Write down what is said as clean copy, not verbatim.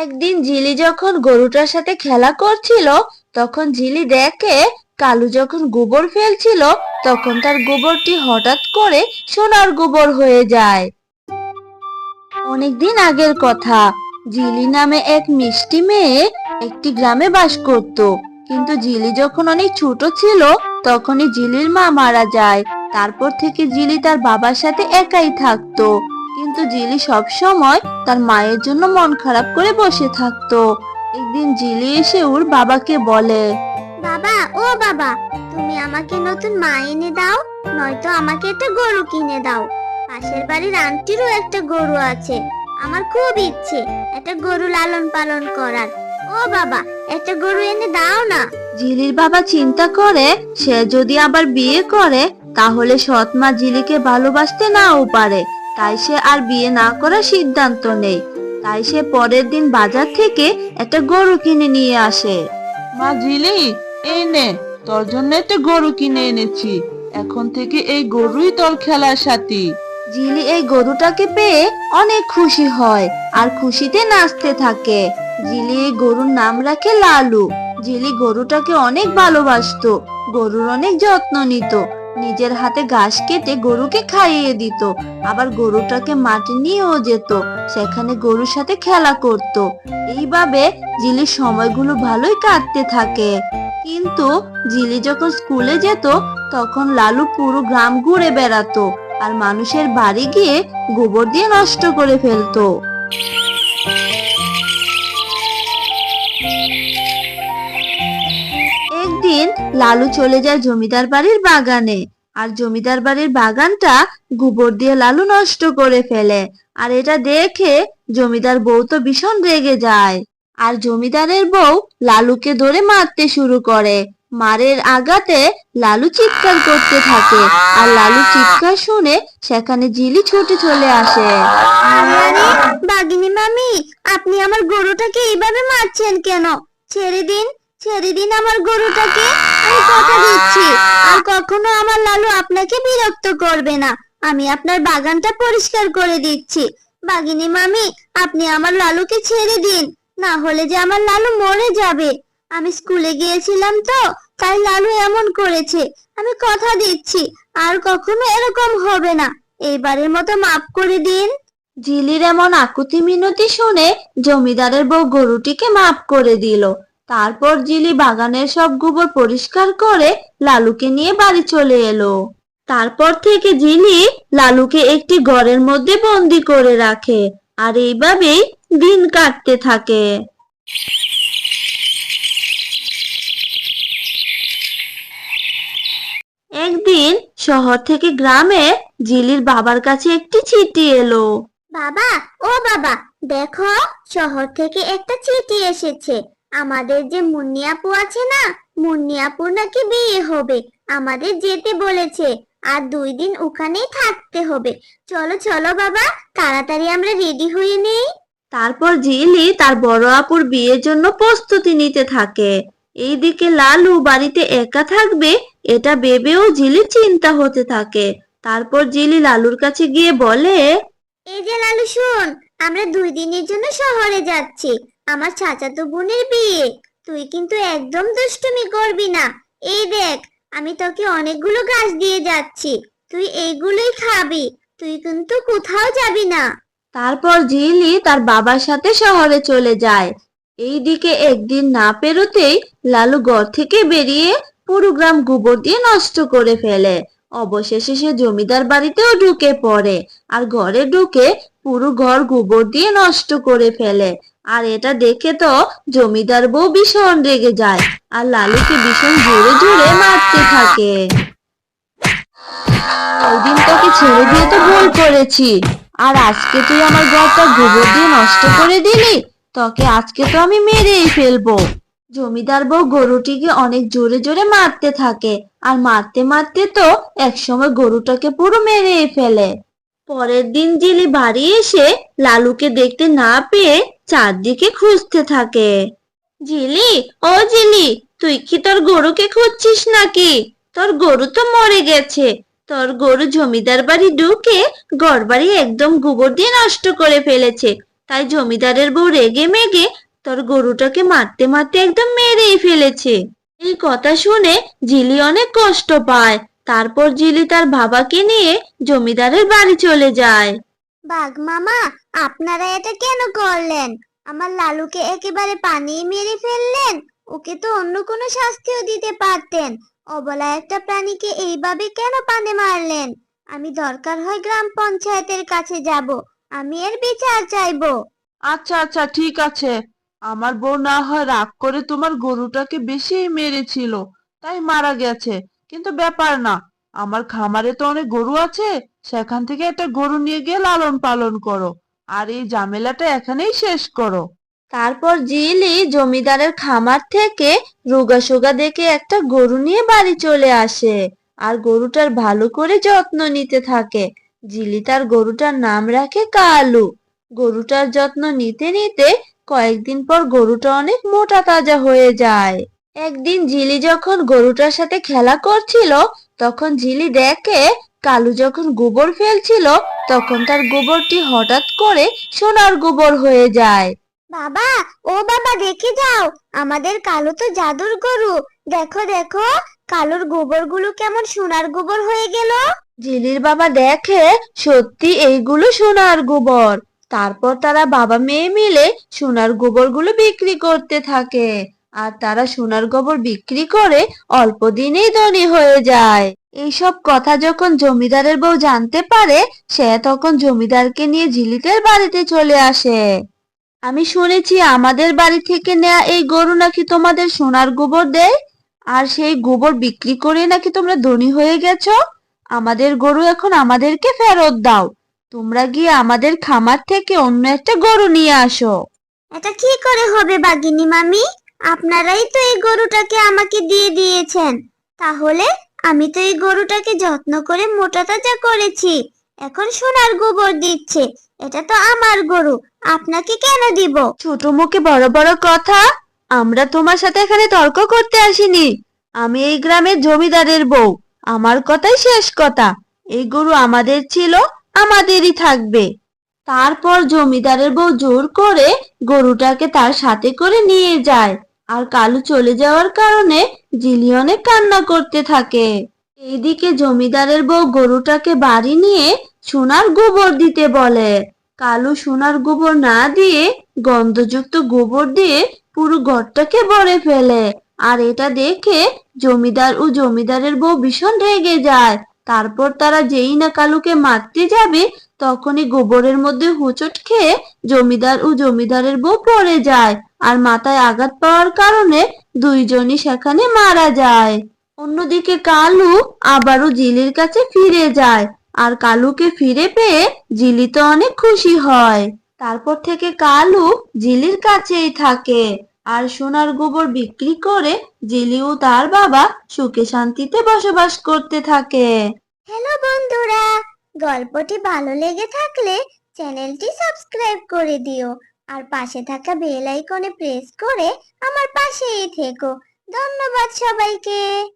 একদিন ঝিলি যখন গরুটার সাথে খেলা করছিল, তখন ঝিলি দেখে কালু যখন গোবর ফেলছিল, তখন তার গোবরটি হঠাৎ করে সোনার গোবর হয়ে যায়। অনেকদিন আগের কথা। ঝিলি নামে এক মিষ্টি মেয়ে একটি গ্রামে বাস করত। কিন্তু ঝিলি যখন অনেক ছোট ছিল, তখনই ঝিলির মা মারা যায়। তারপর থেকে ঝিলি তার বাবার সাথে একাই থাকতো। কিন্তু ঝিলি সব সময় তার মায়ের জন্য মন খারাপ করে বসে থাকতো। একদিন ঝিলি এসে ওর বাবাকে বলে, বাবা, ও বাবা, তুমি আমাকে নতুন মা এনে দাও, নয়তো আমাকে একটা গরু কিনে দাও। পাশের বাড়ির আন্টিরও একটা গরু আছে। আমার খুব ইচ্ছে একটা গরু লালন পালন করার। ও বাবা, একটা গরু এনে দাও না। ঝিলির বাবা চিন্তা করে সে যদি আবার বিয়ে করে, তাহলে সৎ মা ঝিলিকে ভালোবাসতে নাও পারে। তাই সে আর বিয়ে না করার সিদ্ধান্ত নেয়। তাই সে পরের দিন বাজার থেকে একটা গরু কিনে নিয়ে আসে। মা ঝিলি, এই নে, তোর জন্য একটা গরু কিনে এনেছি। এখন থেকে এই গরুই তোর খেলার সাথী। ঝিলি এই গরুটাকে পেয়ে অনেক খুশি হয় আর খুশিতে নাচতে থাকে। ঝিলি এই গরুর নাম রাখে লালু। ঝিলি গরুটাকে অনেক ভালোবাসতো, গরুর অনেক যত্ন নিত। নিজের হাতে ঘাস কেটে গরুকে খাইয়ে দিত। আবার গরুটাকে মাঠে নিয়েও যেত, সেখানে গরুর সাথে খেলা করত। এইভাবে ঝিলির সময়গুলো ভালোই কাটতে থাকে। কিন্তু ঝিলি যখন স্কুলে যেত, তখন লালু পুরো গ্রাম ঘুরে বেড়াতো আর মানুষের বাড়ি গিয়ে গোবর দিয়ে নষ্ট করে ফেলতো। একদিন লালু চলে যায় জমিদার বাড়ির বাগানে। আর জমিদার বাড়ির বাগানটা গোবর দিয়ে লালু নষ্ট করে ফেলে। আর এটা দেখে জমিদার বউ তো ভীষণ রেগে যায়। আর জমিদারের বউ লালুকে ধরে মারতে শুরু করে। মারের আঘাতে লালু চিৎকার করতে থাকে। আর লালু চিৎকার শুনে সেখানে ঝিলি ছুটে চলে আসে। আরে আরে, বাগিনী মামি, আপনি আমার গরুটাকে এইভাবে মারছেন কেন? ছেড়ে দিন, ছেড়ে দিন আমার গরুটাকে। আমি কথা দিচ্ছি আর কখনো আমার লালু আপনাকে বিরক্ত করবে না। আমি আপনার বাগানটা পরিষ্কার করে দিচ্ছি। বাগিনী মামি, আপনি আমার লালুকে ছেড়ে দিন, না হলে যে আমার লালু মরে যাবে। আমি স্কুলে গিয়েছিলাম তো, তাই লালু এমন করেছে। আমি কথা দিচ্ছি আর কখনো এরকম হবে না। এইবারের মতো মাফ করে দিন। ঝিলির এমন আকুতি মিনতি শুনে জমিদারের বউ গরুটিকে মাফ করে দিল। তারপর ঝিলি বাগানের সব গোবর পরিষ্কার করে লালুকে নিয়ে বাড়ি চলে এলো। তারপর থেকে ঝিলি লালুকে একটি ঘরের মধ্যে বন্দি করে রাখে। আর এইভাবেই দিন কাটতে থাকে। একদিন শহর থেকে গ্রামে ঝিলির বাবার কাছে একটি চিঠি এলো। বাবা, ও বাবা, দেখো, শহর থেকে একটা চিঠি এসেছে। আমাদের যে মুন্নি আপু আছে না, মুন্নি আপুর নাকি বিয়ে হবে। আমাদের যেতে বলেছে আর 2 দিন ওখানেই থাকতে হবে। চলো চলো বাবা, তাড়াতাড়ি আমরা রেডি হয়ে নেই। তারপর ঝিলি তার বড় আপুর বিয়ের জন্য প্রস্তুতি নিতে থাকে। এইদিকে লালু বাড়িতে একা থাকবে এটা ভেবেও ঝিলির চিন্তা হতে থাকে। তারপর ঝিলি লালুর কাছে গিয়ে বলে, এই যে লালু, শোন, আমরা 2 দিনের জন্য শহরে যাচ্ছি। আমার চাচাতো বোনের বিয়ে। তুই কিন্তু একদম দুষ্টুমি করবি না। এই দেখ, আমি তোকে অনেকগুলো ঘাস দিয়ে যাচ্ছি। তুই এইগুলোই খাবি। তুই কিন্তু কোথাও যাবি না। তারপর ঝিলি তার বাবার সাথে শহরে চলে যায়। এইদিকে একদিন না পেরোতেই লালু ঘর থেকে বেরিয়ে পুরো গ্রাম গোবর দিয়ে নষ্ট করে ফেলে। অবশেষে সে জমিদার বাড়িতেও ঢুকে পড়ে। আর ঘরে ঢুকে পুরো ঘর গোবর দিয়ে নষ্ট করে ফেলে। আর এটা দেখে তো জমিদার বউ ভীষণ রেগে যায় আর লালুকে ভীষণ জোরে জোরে মারতে থাকে। ওই দিন তোকে ছেড়ে দিয়ে তো ভুল করেছি, আর আজকে তুই আমার ঘরটা গোবর দিয়ে নষ্ট করে দিলি। তোকে আজকে তো আমি মেরেই ফেলবো। জমিদার বউ গরুটিকে অনেক জোরে জোরে মারতে থাকে। আর মারতে মারতে তো একসময় গরুটাকে পুরো মেরেই ফেলে। পরের দিন ঝিলি বাড়ি এসে লালুকে দেখতে না পেয়ে চারদিকে খুঁজতে থাকে। ঝিলি, ও ঝিলি, তুই কি তোর গরুকে খুঁজছিস নাকি? তোর গরু তো মরে গেছে। তোর গরু জমিদার বাড়ি ঢুকে ঘর বাড়ি একদম গোবর দিয়ে নষ্ট করে ফেলেছে। তাই জমিদারের বউ রেগে মেগে তার গরুটাকে মারতে মারতে একদম মেরেই ফেলেছে। এই কথা শুনে জিলি অনেক কষ্ট পায়। তারপর জিলি তার বাবাকে নিয়ে জমিদারের বাড়ি চলে যায়। বাঘ মামা, আপনারা এটা কেন করলেন? আমার লালুকে একেবারে পানিয়ে মেরে ফেললেন। ওকে তো অন্য কোনো শাস্তিও দিতে পারতেন। অবলা একটা প্রাণীকে এইভাবে কেন পানে মারলেন? আমি দরকার হয় গ্রাম পঞ্চায়েতের কাছে যাব। আমি এর বিচার চাইবো। আচ্ছা আচ্ছা, ঠিক আছে। আমার বউ না হয় রাগ করে তোমার গরুটাকে বেশি মেরেছিল, তাই মারা গেছে। কিন্তু ব্যাপার না, আমার খামারে তো অনেক গরু আছে, সেখান থেকে একটা গরু নিয়ে গিয়ে লালন পালন করো, আর এই ঝামেলাটা এখানেই শেষ করো। তারপর জিলি জমিদারের খামার থেকে রোগাসোগা দেখে একটা গরু নিয়ে বাড়ি চলে আসে আর গরুটার ভালো করে যত্ন নিতে থাকে। জিলি তার গরুটার নাম রাখে কালু। গরুটার যত্ন নিতে নিতে কয়েকদিন পর গরুটা অনেক মোটা তাজা হয়ে যায়। একদিন জিলি যখন গরুটার সাথে খেলা করছিল, তখন জিলি দেখে কালু যখন গোবর ফেলছিল, তখন তার গোবরটি হঠাৎ করে সোনার গোবর হয়ে যায়। বাবা, ও বাবা, দেখে যাও, আমাদের কালো তো জাদুর গরু। দেখো দেখো, কালোর গোবরগুলো কেমন সোনার গোবর হয়ে গেল। জিলির বাবা দেখে সত্যি এইগুলো সোনার গোবর। তারপর তারা বাবা মেয়ে মিলে সোনার গোবরগুলো বিক্রি করতে থাকে আর তারা সোনার গোবর বিক্রি করে অল্প দিনেই ধনী হয়ে যায়। এইসব কথা যখন জমিদারের বউ জানতে পারে, সে তখন জমিদারকে নিয়ে ঝিলিকের বাড়িতে চলে আসে। আমি শুনেছি আমাদের বাড়ি থেকে নেয়া এই গরু নাকি তোমাদের সোনার গোবর দেয়, আর সেই গোবর বিক্রি করে নাকি তোমরা ধনী হয়ে গেছো। আমাদের গরু এখন আমাদেরকে ফেরত দাও। তোমরা গিয়ে আমাদের খামার থেকে অন্য একটা গরু নিয়ে আসো। এটা কি করে হবে বাগিনী মামি? আপনারাই তো এই গরুটাকে আমাকে দিয়ে দিয়েছেন। তাহলে আমি তো এই গরুটাকে যত্ন করে মোটা তাজা করেছি, এখন সোনার গোবর দিচ্ছে। এটা তো আমার গরু, আপনাকে কেন দিব? ছোট মুখে বড় বড় কথা। আমরা তোমার সাথে এখানে তর্ক করতে আসিনি। আমি এই গ্রামের জমিদারের বউ। আমার কথাই শেষ কথা। এই গরু আমাদের ছিল, আমাদেরই থাকবে। তারপর জমিদারের বউ জোর করে গরুটাকে তার সাথে করে নিয়ে যায়। আর কালু চলে যাওয়ার কারণে জিলি অনেক কান্না করতে থাকে। এইদিকে জমিদারের বউ গরুটাকে বাড়ি নিয়ে সোনার গোবর দিতে বলে। কালু সোনার গোবর না দিয়ে গন্ধযুক্ত গোবর দিয়ে পুরো ঘরটাকে ভরে ফেলে। আর এটা দেখে জমিদার ও জমিদারের বউ ভীষণ রেগে যায়। তারপর তারা যেই না কালুকে মারতে যাবে, তখনই গোবরের মধ্যে হোঁচট খেয়ে জমিদার ও জমিদারের বউ পড়ে যায় আর মাথায় আঘাত পাওয়ার কারণে দুইজনই সেখানে মারা যায়। অন্যদিকে কালু আবারও জিলির কাছে ফিরে যায় আর কালুকে ফিরে পেয়ে জিলি তো অনেক খুশি হয়। তারপর থেকে কালু জিলির কাছেই থাকে আর সোনার গোবর বিক্রি করে জিলি ও তার বাবা সুখে শান্তিতে বসবাস করতে থাকে। হ্যালো বন্ধুরা, গল্পটি ভালো লেগে থাকলে চ্যানেলটি সাবস্ক্রাইব করে দিও আর পাশে থাকা বেল আইকনে প্রেস করে আমার পাশেই থেকো। ধন্যবাদ সবাইকে।